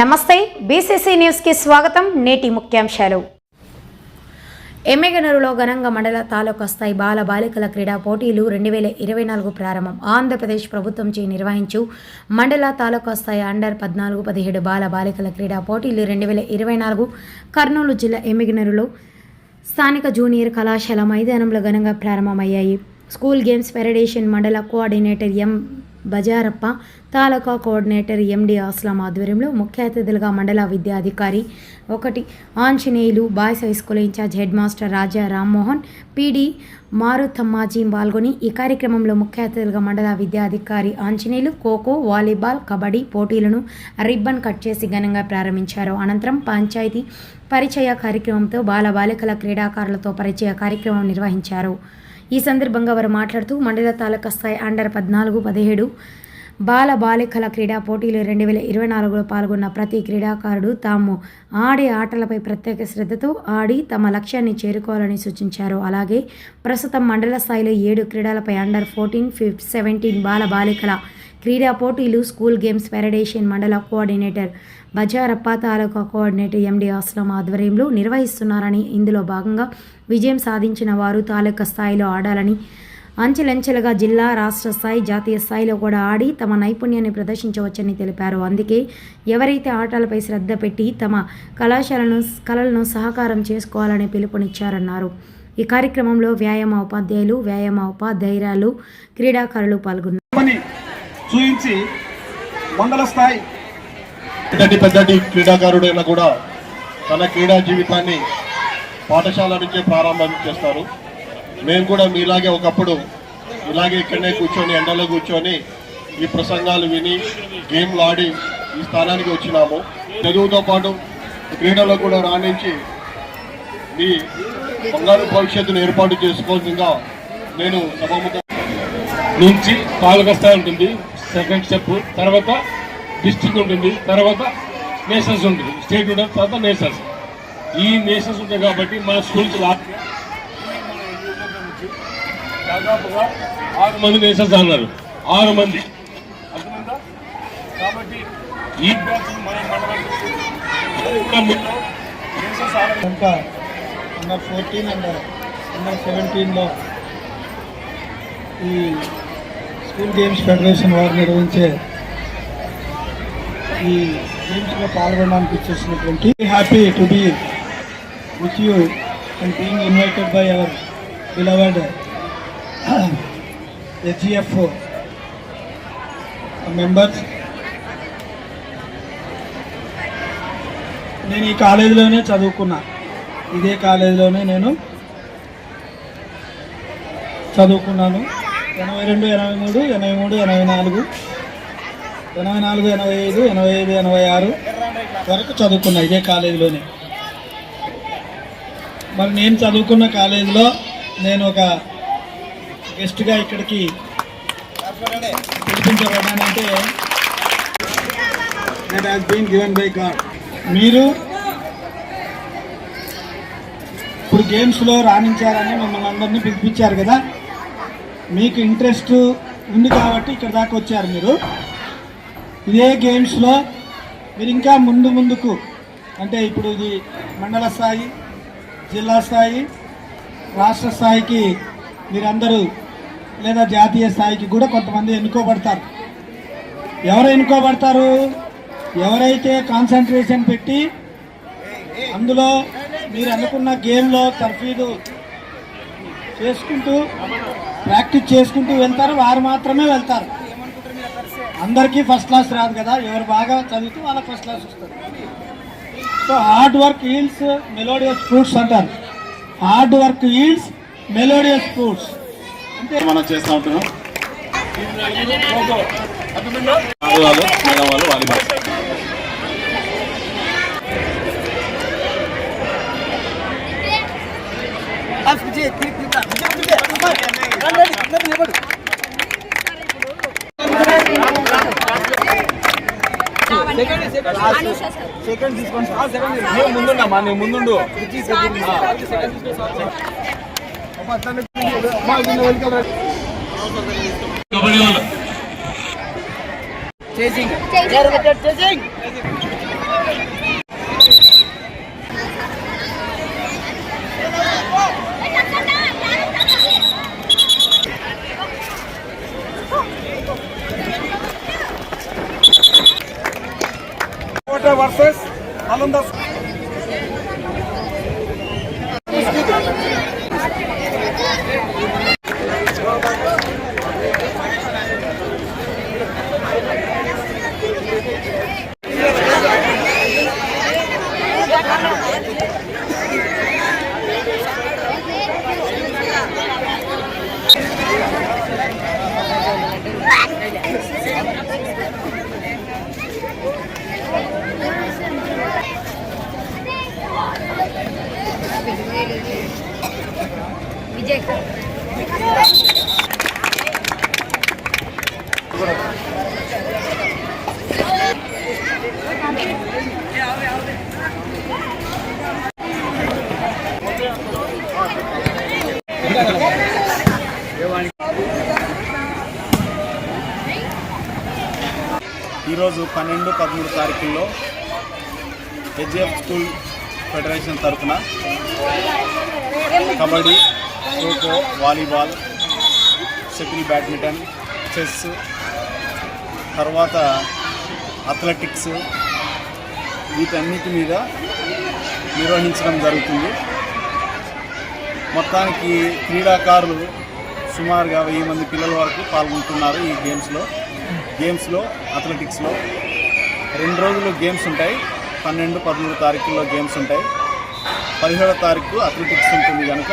నమస్తే BCC news కి స్వాగతం. నేటి ముఖ్యాంశాలు. ఎమ్మెగనూరులో ఘనంగా మండల తాలూకా స్థాయి బాల బాలికల క్రీడా పోటీలు 2024 ప్రారంభం. ఆంధ్రప్రదేశ్ ప్రభుత్వంచే నిర్వహించు మండల తాలూకా స్థాయి అండర్ 14-17 బాల బాలికల క్రీడా పోటీలు 2024 కర్నూలు జిల్లా ఎమ్మెగనూరులో స్థానిక జూనియర్ కళాశాల మైదానంలో ఘనంగా ప్రారంభమయ్యాయి. School games federation mandal coordinator M Bazarappa, taluka coordinator MD Aslam ఆధ్వర్యంలో ముఖ్య అతిథులుగా మండల విద్యాధికారి 1 Anjaneyulu, boys high school incharge head master Raja Rammohan, PD Maruthammaji పాల్గొని ఈ కార్యక్రమంలో ముఖ్య అతిథులుగా మండల విద్యాధికారి ఆంజనేయులు ఖోఖో, వాలీబాల్, కబడ్డీ పోటీలను రిబ్బన్ కట్ చేసి ఘనంగా ప్రారంభించారు. అనంతరం పంచాయతీ పరిచయ కార్యక్రమంతో బాల బాలికల క్రీడాకారులతో పరిచయ కార్యక్రమం నిర్వహించారు. ఈ సందర్భంగా వారు మాట్లాడుతూ మండల తాలూకా స్థాయి అండర్ 14-17 బాల బాలికల క్రీడా పోటీలు 2024లో పాల్గొన్న ప్రతి క్రీడాకారుడు తాము ఆడే ఆటలపై ప్రత్యేక శ్రద్ధతో ఆడి తమ లక్ష్యాన్ని చేరుకోవాలని సూచించారు. అలాగే ప్రస్తుతం మండల స్థాయిలో 7 క్రీడలపై అండర్ 14-17 బాల బాలికల క్రీడా పోటీలు school games federation mandal coordinator Bazarappa, taluka coordinator MD Aslam ఆధ్వర్యంలో నిర్వహిస్తున్నారని, ఇందులో భాగంగా విజయం సాధించిన వారు తాలూకా స్థాయిలో ఆడాలని, అంచెలంచెలుగా జిల్లా, రాష్ట్ర స్థాయి, జాతీయ స్థాయిలో కూడా ఆడి తమ నైపుణ్యాన్ని ప్రదర్శించవచ్చని తెలిపారు. అందుకే ఎవరైతే ఆటలపై శ్రద్ధ పెట్టి తమ కళలను సహకారం చేసుకోవాలని పిలుపునిచ్చారన్నారు. ఈ కార్యక్రమంలో వ్యాయామ ఉపాధ్యాయులు, వ్యాయామ ఉపాధ్యాయురాలు, క్రీడాకారులు పాల్గొన్నారు. చూయించి మండల స్థాయి పెద్దటి క్రీడాకారుడైనా కూడా తన క్రీడా జీవితాన్ని పాఠశాల నుంచే ప్రారంభం చేస్తారు. మేము కూడా మీలాగే ఒకప్పుడు ఇలాగే ఇక్కడనే కూర్చొని ఎండలో కూర్చొని ఈ ప్రసంగాలు విని గేమ్లు ఆడి ఈ స్థానానికి వచ్చినాము. చదువుతో పాటు క్రీడలో కూడా రాణించి మీ బంగారు భవిష్యత్తును ఏర్పాటు చేసుకోవాల్సిందిగా నేను సభాముఖం నుంచి తాలూకా స్థాయి ఉంటుంది, సెకండ్ స్టెప్, తర్వాత డిస్ట్రిక్ట్ ఉంటుంది, తర్వాత నేషనల్స్ ఉంటుంది, స్టేట్ ఉంటుంది, తర్వాత నేషనల్స్. ఈ నేషనల్స్ ఉంటాయి కాబట్టి మన స్కూల్స్ దాదాపుగా 6 మంది నేషనల్స్ అన్నారు. 6 మంది అర్థమైందా? కాబట్టి ఈ బ్యాచ్ ఇంకా అండర్ 14 అండర్ 17లో ఈ స్కూల్ గేమ్స్ ఫెడరేషన్ వారు నిర్వహించే ఈ గేమ్స్లో పాల్గొనడానికి ఇచ్చేసినటువంటి happy to be with you and being invited by our beloved HGF members. నేను ఈ కాలేజీలోనే చదువుకున్నా, ఇదే కాలేజీలోనే నేను చదువుకున్నాను. 82, 83, 83, 84, 84, 85, 85, 86 వరకు చదువుకున్నా ఇదే కాలేజీలోనే. మరి నేను చదువుకున్న కాలేజీలో నేను ఒక గెస్ట్గా ఇక్కడికి పిలిపించబడ్డానంటే that has been given by God. మీరు ఇప్పుడు గేమ్స్లో రాణించారని మిమ్మల్ని అందరినీ పిలిపించారు కదా, మీకు ఇంట్రెస్ట్ ఉంది కాబట్టి ఇక్కడ దాకా వచ్చారు. మీరు ఇదే గేమ్స్లో మీరు ఇంకా ముందుకు అంటే ఇప్పుడు ఇది మండల స్థాయి, జిల్లా స్థాయి, రాష్ట్ర స్థాయికి మీరందరూ లేదా జాతీయ స్థాయికి కూడా కొంతమంది ఎన్నుకోబడతారు. ఎవరు ఎన్నుకోబడతారు? ఎవరైతే కాన్సన్ట్రేషన్ పెట్టి అందులో మీరు అనుకున్న గేమ్లో తర్ఫీదు చేసుకుంటూ ప్రాక్టీస్ చేసుకుంటూ వెళ్తారు, వారు మాత్రమే వెళ్తారు. అందరికీ ఫస్ట్ క్లాస్ రాదు కదా, ఎవరు బాగా చదివితే వాళ్ళకి ఫస్ట్ క్లాస్ వస్తుంది. So hard work yields melodious fruits అంటారు. Hard work yields melodious fruits అంటే మనం చేస్తూ ఉంటున్నాం. వాలీబాల్ సెకండ్ తీసుకోండి. ముందుండమ్మా, నేను ముందుండు. చేసింగ్ విజయ్ ఈరోజు 12-13 తారీఖుల్లో హెచ్ఎఫ్ స్కూల్ ఫెడరేషన్ తరఫున kabaddi, kho kho, volleyball, shuttle badminton, chess, తర్వాత అథ్లెటిక్స్ వీటన్నిటి మీద నిర్వహించడం జరుగుతుంది. మొత్తానికి క్రీడాకారులు సుమారుగా 1000 మంది పిల్లల వరకు పాల్గొంటున్నారు ఈ గేమ్స్లో అథ్లెటిక్స్లో 2 రోజులు గేమ్స్ ఉంటాయి. 12-13 తారీఖుల్లో గేమ్స్ ఉంటాయి. 17వ తారీఖు అథ్లెటిక్స్ ఉంటుంది కనుక